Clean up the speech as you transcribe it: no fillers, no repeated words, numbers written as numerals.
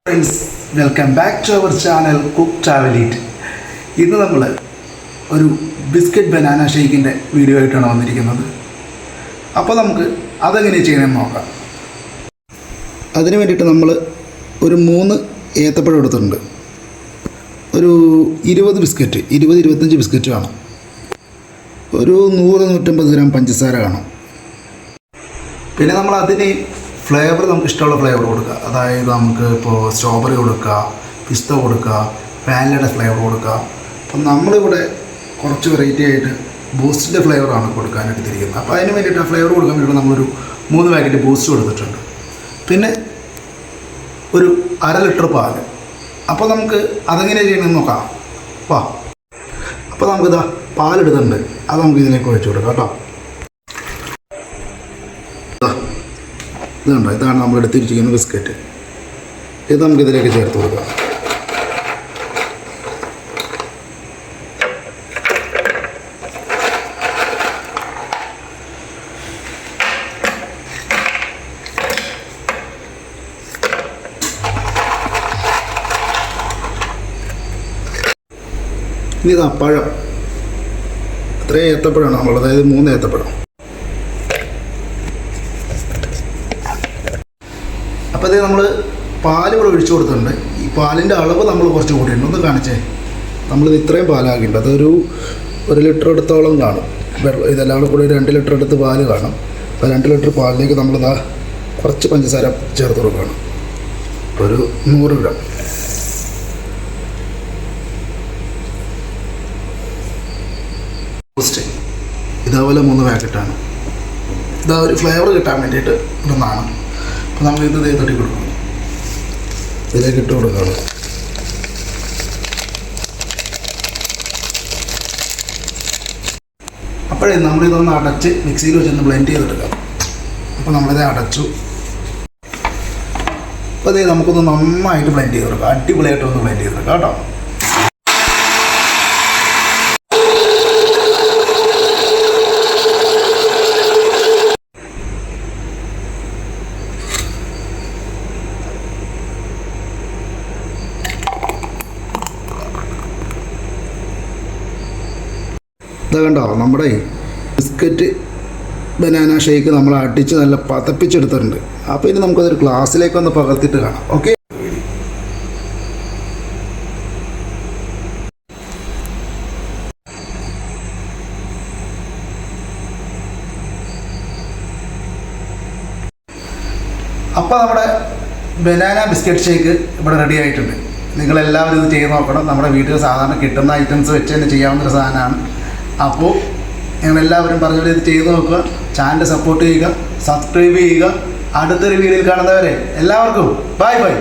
Friends, welcome back to our channel Cook Travel Eat. ഇന്ന് നമ്മൾ ഒരു ബിസ്ക്കറ്റ് ബനാന ഷേക്കിൻ്റെ വീഡിയോ ആയിട്ടാണ് വന്നിരിക്കുന്നത്. അപ്പോൾ നമുക്ക് അതെങ്ങനെ ചെയ്യണമെന്ന് നോക്കാം. അതിന് വേണ്ടിയിട്ട് നമ്മൾ ഒരു 3 ഏത്തപ്പഴം എടുത്തിട്ടുണ്ട്. ഒരു 20 ബിസ്ക്കറ്റ് 20-25 ബിസ്ക്കറ്റ് വേണം. ഒരു 100-150 ഗ്രാം പഞ്ചസാര വേണം. പിന്നെ നമ്മൾ അതിന് ഫ്ലേവർ നമുക്ക് ഇഷ്ടമുള്ള ഫ്ലേവർ കൊടുക്കുക. അതായത് നമുക്ക് ഇപ്പോൾ സ്ട്രോബെറി കൊടുക്കുക, പിസ്ത കൊടുക്കുക, വാനിലയുടെ ഫ്ലേവർ കൊടുക്കുക. അപ്പം നമ്മളിവിടെ കുറച്ച് വെറൈറ്റി ആയിട്ട് ബൂസ്റ്റിൻ്റെ ഫ്ലേവറാണ് കൊടുക്കാനായിട്ട് തിരിക്കുന്നത്. അപ്പോൾ അതിന് വേണ്ടിയിട്ട് ആ ഫ്ലേവർ കൊടുക്കാൻ വേണ്ടിയിട്ട് നമ്മളൊരു 3 പാക്കറ്റ് ബൂസ്റ്റ് കൊടുത്തിട്ടുണ്ട്. പിന്നെ ഒരു 1/2 ലിറ്റർ പാൽ. അപ്പോൾ നമുക്ക് അതെങ്ങനെ ചെയ്യണമെന്ന് നോക്കാം. വാ. അപ്പോൾ നമുക്കിതാ പാലെടുത്തിട്ടുണ്ട്, അത് നമുക്ക് ഇതിലേക്ക് ഒഴിച്ചു കൊടുക്കാം കേട്ടോ. ഇതുണ്ടോ, ഇതാണ് നമ്മൾ എടുത്തിരിക്കുന്ന ബിസ്ക്കറ്റ്. ഇത് നമുക്കിതിലേക്ക് ചേർത്ത് കൊടുക്കാം. ഇനി ഇതാ പഴം, അത്രയും ഏത്തപ്പഴമാണ് നമ്മൾ, അതായത് 3 ഏത്തപ്പഴം. അപ്പോൾ ഇത് നമ്മൾ പാൽ ഇവിടെ ഒഴിച്ചു കൊടുത്തിട്ടുണ്ട്. ഈ പാലിൻ്റെ അളവ് നമ്മൾ കുറച്ച് കൂട്ടിയിട്ടുണ്ട്. ഒന്ന് കാണിച്ചേ. നമ്മളിത് ഇത്രയും പാലാക്കിയിട്ടുണ്ട്. അതൊരു 1 ലിറ്റർ എടുത്തോളം കാണും. ഇതെല്ലാം കൂടി 2 ലിറ്റർ എടുത്ത് പാല് കാണും. അപ്പോൾ 2 ലിറ്റർ പാലിലേക്ക് നമ്മളിതാ കുറച്ച് പഞ്ചസാര ചേർത്ത് കൊടുക്കണം. ഒരു 100 ഗ്രാം. ബൂസ്റ്റ് ഇതേപോലെ 3 പാക്കറ്റാണ്. ഇതാ ഒരു ഫ്ലേവർ കിട്ടാൻ വേണ്ടിയിട്ട് ഇടുന്നതാണ്. അപ്പോൾ നമ്മൾ ഇത് തട്ടി കൊടുക്കണം, ഇതിലേക്ക് ഇട്ട് കൊടുക്കണം. അപ്പോഴേ നമ്മളിതൊന്ന് അടച്ച് മിക്സിയിൽ വെച്ചൊന്ന് ബ്ലെൻഡ് ചെയ്തെടുക്കാം. അപ്പോൾ നമ്മളിത് അടച്ചു. അപ്പോൾ അതേ നമുക്കൊന്ന് നന്നായിട്ട് ബ്ലെൻഡ് ചെയ്തെടുക്കാം. അടിപൊളിയായിട്ടൊന്ന് ബ്ലെൻഡ് ചെയ്തെടുക്കാം കേട്ടോ. ഇതാ കണ്ടോ, നമ്മുടെ ബിസ്ക്കറ്റ് ബനാന ഷേക്ക് നമ്മൾ അടിച്ച് നല്ല പതപ്പിച്ചെടുത്തിട്ടുണ്ട്. അപ്പോൾ ഇനി നമുക്കതൊരു ഗ്ലാസ്സിലേക്ക് ഒന്ന് പകർത്തിയിട്ട് കാണാം. ഓക്കെ. അപ്പോൾ നമ്മുടെ ബനാന ബിസ്ക്കറ്റ് ഷേക്ക് ഇവിടെ റെഡി ആയിട്ടുണ്ട്. നിങ്ങളെല്ലാവരും ഇത് ചെയ്ത് നോക്കണം. നമ്മുടെ വീട്ടിൽ സാധാരണ കിട്ടുന്ന ഐറ്റംസ് വെച്ച് തന്നെ ചെയ്യാവുന്നൊരു സാധനമാണ്. അപ്പോൾ ഞങ്ങളെല്ലാവരും പറഞ്ഞ ഇത് ചെയ്ത് നോക്കുക. ചാനൽ സപ്പോർട്ട് ചെയ്യുക, സബ്സ്ക്രൈബ് ചെയ്യുക. അടുത്തൊരു വീഡിയോയിൽ കാണുന്നവരെ എല്ലാവർക്കും ബൈ ബൈ.